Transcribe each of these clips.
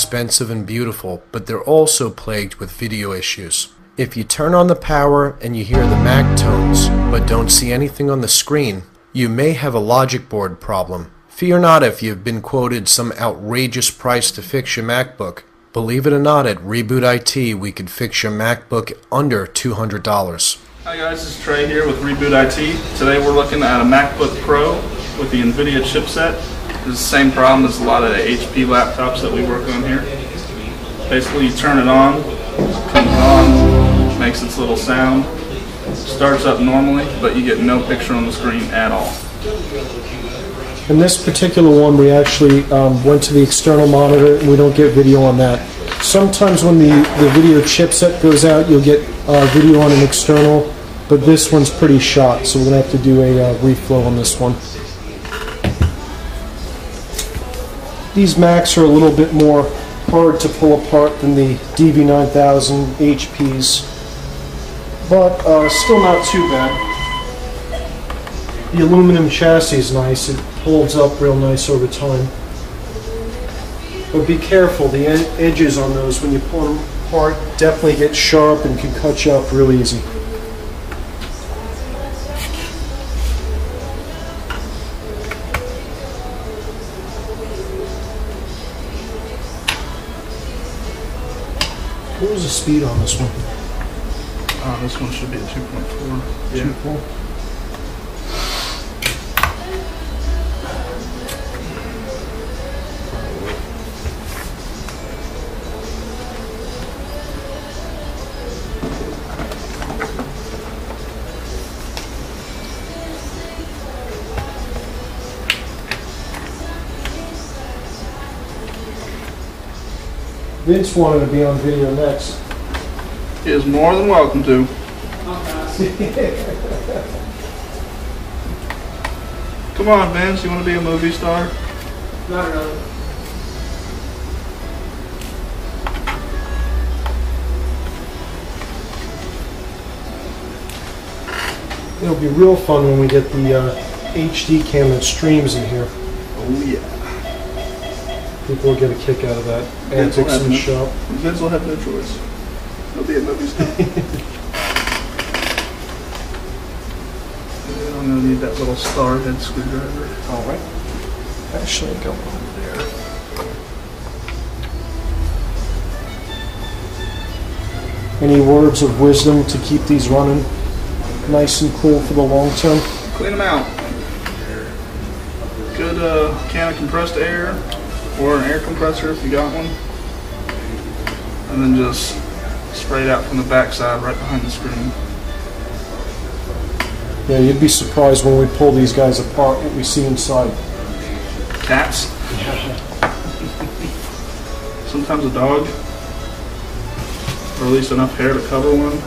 expensive and beautiful, but they're also plagued with video issues. If you turn on the power and you hear the Mac tones, but don't see anything on the screen, you may have a logic board problem. Fear not if you've been quoted some outrageous price to fix your MacBook. Believe it or not, at Reboot IT, we could fix your MacBook under $200. Hi guys, this is Trey here with Reboot IT. Today we're looking at a MacBook Pro with the NVIDIA chipset. It's the same problem as a lot of the HP laptops that we work on here. Basically, you turn it on, comes on, makes its little sound, starts up normally, but you get no picture on the screen at all. In this particular one, we actually went to the external monitor, and we don't get video on that. Sometimes when the video chipset goes out, you'll get video on an external, but this one's pretty shot, so we're going to have to do a reflow on this one. These Macs are a little bit more hard to pull apart than the DV9000 HPs, but still not too bad. The aluminum chassis is nice. It holds up real nice over time. But be careful, the edges on those when you pull them apart definitely get sharp and can cut you up real easy. What was the speed on this one? This one should be a 2.4. Yeah. 2.4. Vince wanted to be on video next. He is more than welcome to. Come on, Vince, you want to be a movie star? Not really. It'll be real fun when we get the HD cam that streams in here. Oh yeah. People will get a kick out of that. Antics in the shop. Vince will have no choice. He'll be a movie star. I'm going to need that little star head screwdriver. Alright. Actually, go over there. Any words of wisdom to keep these running nice and cool for the long term? Clean them out. Good can of compressed air, or an air compressor if you got one, and then just spray it out from the back side right behind the screen. Yeah, you'd be surprised when we pull these guys apart what we see inside. Cats. Sometimes a dog, or at least enough hair to cover one.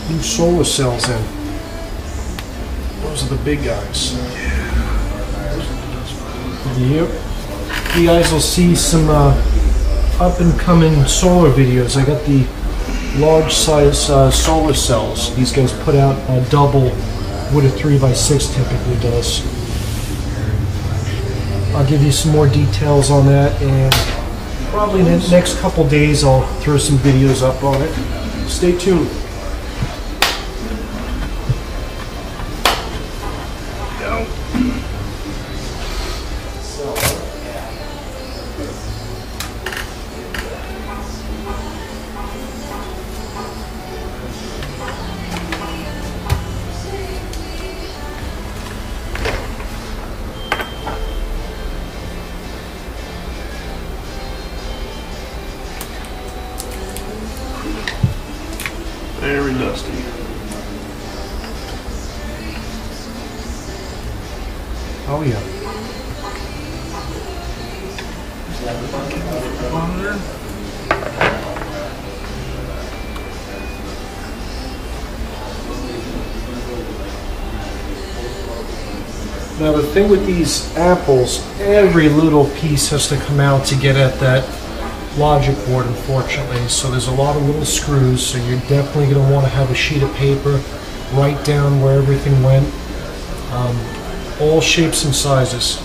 New solar cells in. Those are the big guys. Yep. You guys will see some up and coming solar videos. I got the large size solar cells. These guys put out a double what a 3x6 typically does. I'll give you some more details on that, and probably in the next couple days I'll throw some videos up on it. Stay tuned. Very dusty. Oh yeah. Monitor. Now the thing with these apples, every little piece has to come out to get at that logic board, unfortunately, so there's a lot of little screws, so you're definitely going to want to have a sheet of paper, write down where everything went, all shapes and sizes.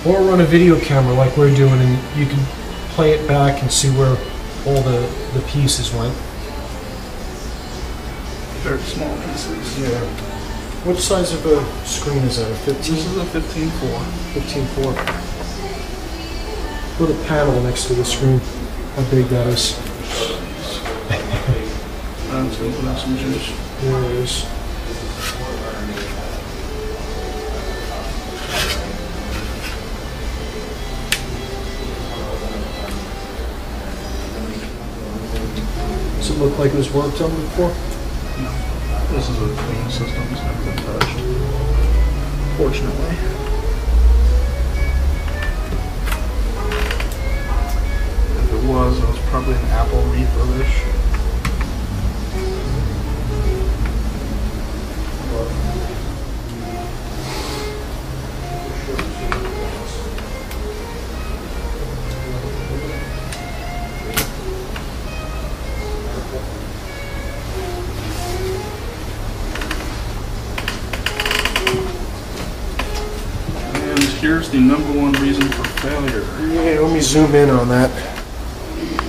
Or run a video camera like we're doing, and you can play it back and see where all the pieces went. Very small pieces. Yeah. What size of a screen is that? A 15? This is a 15.4. 15.4. Put a panel next to the screen. How big that is. I'm just going to put out some juice. There it is. Does it look like it was worked on before? No. This is a clean system. It's never been touched. Fortunately. If it was probably an Apple refurbish. Here's the #1 reason for failure. Yeah, let me zoom in on that.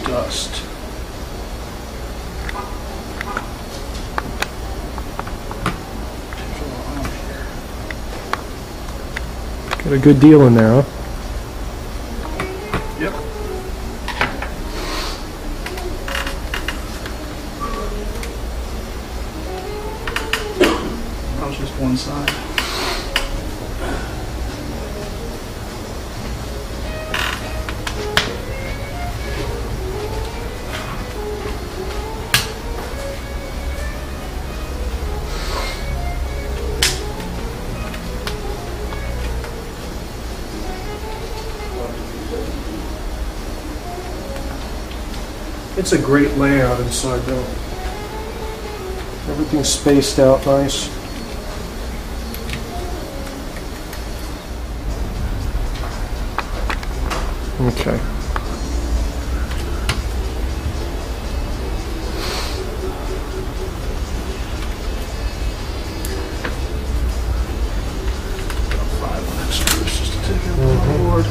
Dust. Got a good deal in there, huh? Yep. That was just one side. It's a great layout inside though. Everything's spaced out nice. Okay. About 5 extras just to take out the motherboard.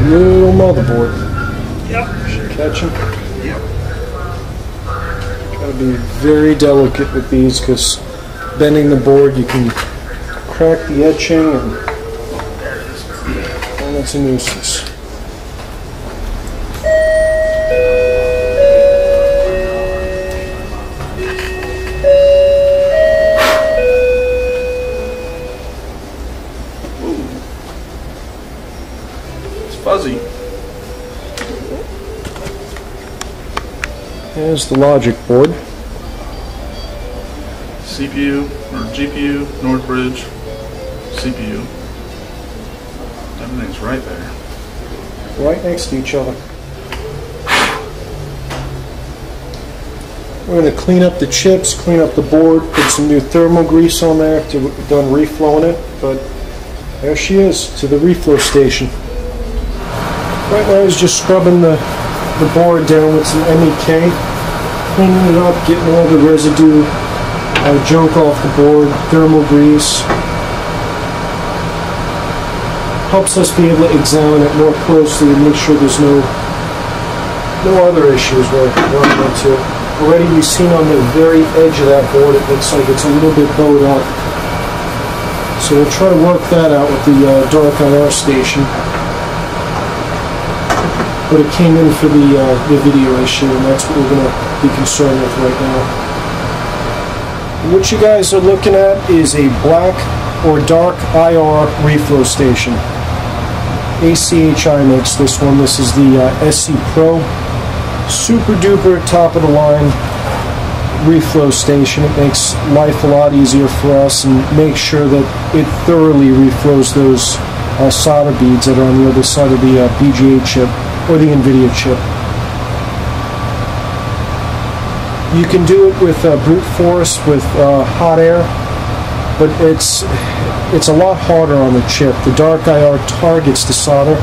Little motherboard. Yep. Should catch him. Yep. Gotta be very delicate with these because bending the board you can crack the etching and that's a nuisance. Fuzzy. There's the logic board. CPU or GPU, Northbridge, CPU. Everything's right there. Right next to each other. We're going to clean up the chips, clean up the board, put some new thermal grease on there after we're done reflowing it, but there she is, to the reflow station. Right now he's just scrubbing the board down with some MEK, cleaning it up, getting all the residue, junk off the board, thermal grease. Helps us be able to examine it more closely and make sure there's no no other issues we're running into. Already we've seen on the very edge of that board, it looks like it's a little bit bowed up. So we'll try to work that out with the dark IR station. But it came in for the video issue, and that's what we're going to be concerned with right now. What you guys are looking at is a black or dark IR reflow station. ACHI makes this one. This is the SC Pro. Super duper top of the line reflow station. It makes life a lot easier for us and makes sure that it thoroughly reflows those solder beads that are on the other side of the BGA chip or the NVIDIA chip. You can do it with brute force with hot air, but it's a lot harder on the chip. The dark IR targets the solder,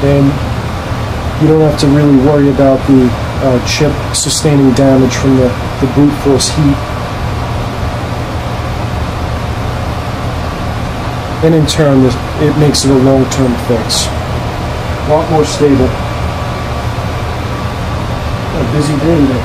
and you don't have to really worry about the chip sustaining damage from the brute force heat. And in turn, it makes it a long-term fix. A lot more stable. What a busy day today.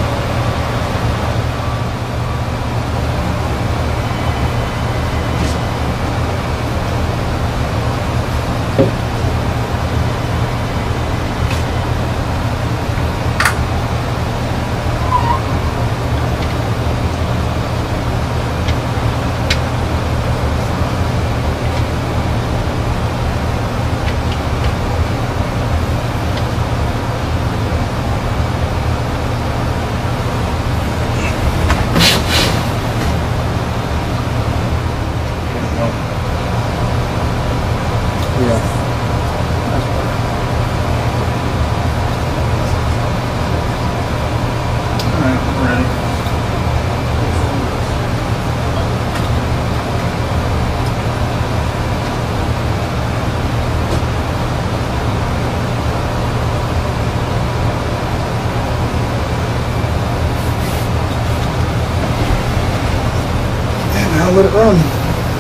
Let it run.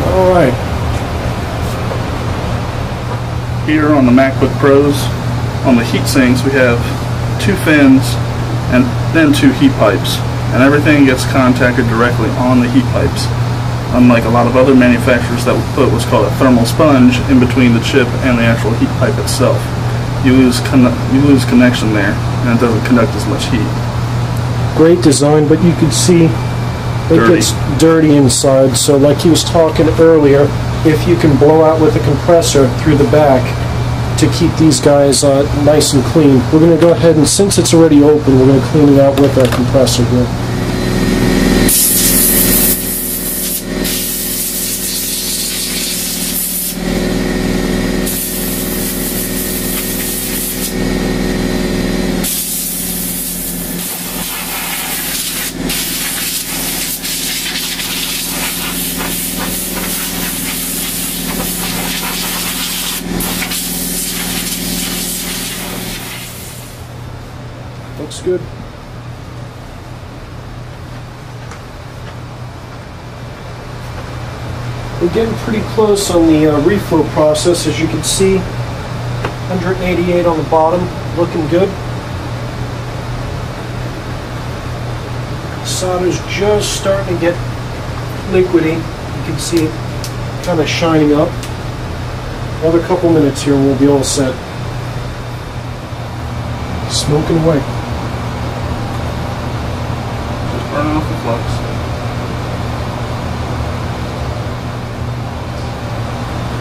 All right. Here on the MacBook Pros, on the heat sinks, we have 2 fins and then 2 heat pipes, and everything gets contacted directly on the heat pipes. Unlike a lot of other manufacturers that would put what's called a thermal sponge in between the chip and the actual heat pipe itself. You lose connection there, and it doesn't conduct as much heat. Great design, but you can see it gets dirty inside, so like he was talking earlier, if you can blow out with a compressor through the back to keep these guys nice and clean. We're going to go ahead and, since it's already open, we're going to clean it out with our compressor here. Looks good. We're getting pretty close on the reflow process, as you can see. 188 on the bottom, looking good. Solder's just starting to get liquidy. You can see it kind of shining up. Another couple minutes here and we'll be all set. Smoking away. Burning off the flux.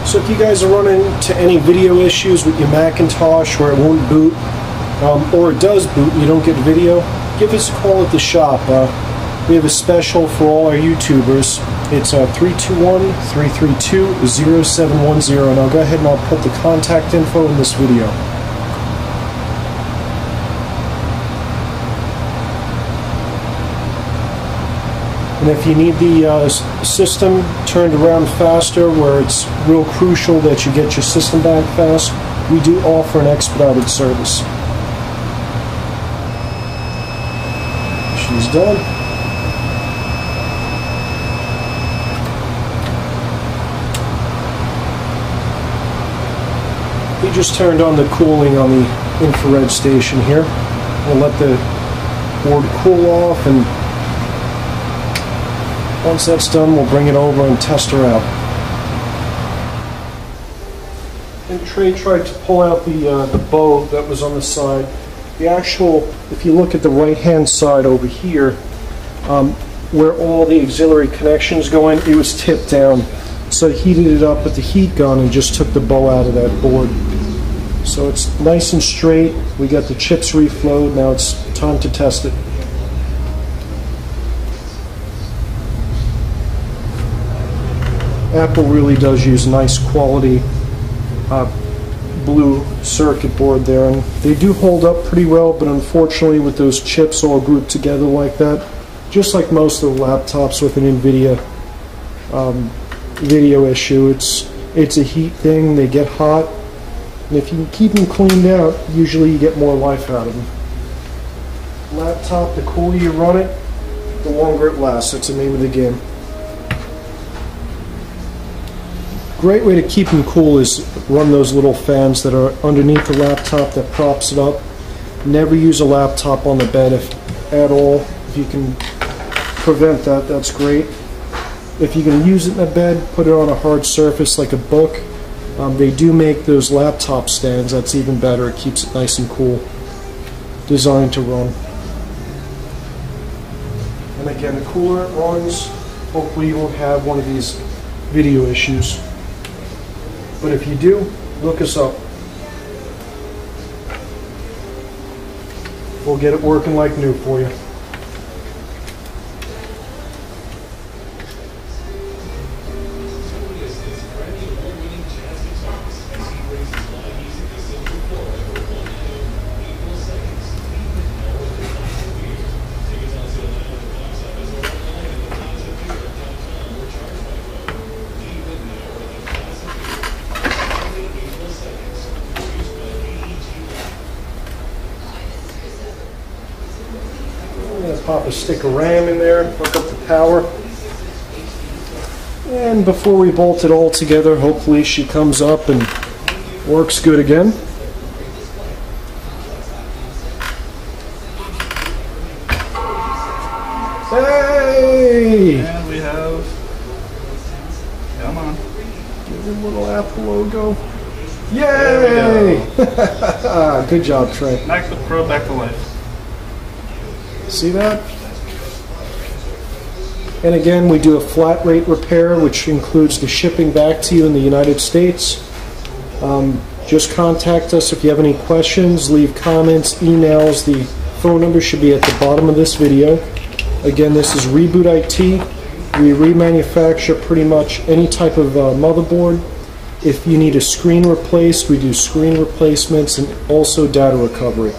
So if you guys are running into any video issues with your Macintosh where it won't boot, or it does boot and you don't get video, give us a call at the shop. We have a special for all our YouTubers. It's 321-332-0710, and I'll go ahead and I'll put the contact info in this video. And if you need the system turned around faster, where it's real crucial that you get your system back fast, we do offer an expedited service. She's done. We just turned on the cooling on the infrared station here. We'll let the board cool off, and once that's done, we'll bring it over and test her out. And Trey tried to pull out the bow that was on the side. The actual, if you look at the right-hand side over here, where all the auxiliary connections go in, it was tipped down. So I heated it up with the heat gun and just took the bow out of that board. So it's nice and straight. We got the chips reflowed. Now it's time to test it. Apple really does use nice quality blue circuit board there, and they do hold up pretty well, but unfortunately with those chips all grouped together like that, just like most of the laptops with an NVIDIA video issue, it's a heat thing. They get hot, and if you can keep them cleaned out, usually you get more life out of them. Laptop, the cooler you run it, the longer it lasts. That's the name of the game. Great way to keep them cool is run those little fans that are underneath the laptop that props it up. Never use a laptop on the bed at all. If you can prevent that, that's great. If you can use it in the bed, put it on a hard surface like a book. They do make those laptop stands. That's even better. It keeps it nice and cool. Designed to run. And again, the cooler it runs, hopefully you won't have one of these video issues. But if you do, look us up. We'll get it working like new for you. Pop a stick of RAM in there, hook up the power, and before we bolt it all together, hopefully she comes up and works good again. Hey! And we have, come on, give the little Apple logo. Yay! Good job, Trey. Macbook Pro back to life. See that? And again, we do a flat rate repair, which includes the shipping back to you in the United States. Just contact us if you have any questions, leave comments, emails. The phone number should be at the bottom of this video. Again, this is Reboot IT. We remanufacture pretty much any type of motherboard. If you need a screen replaced, we do screen replacements and also data recovery.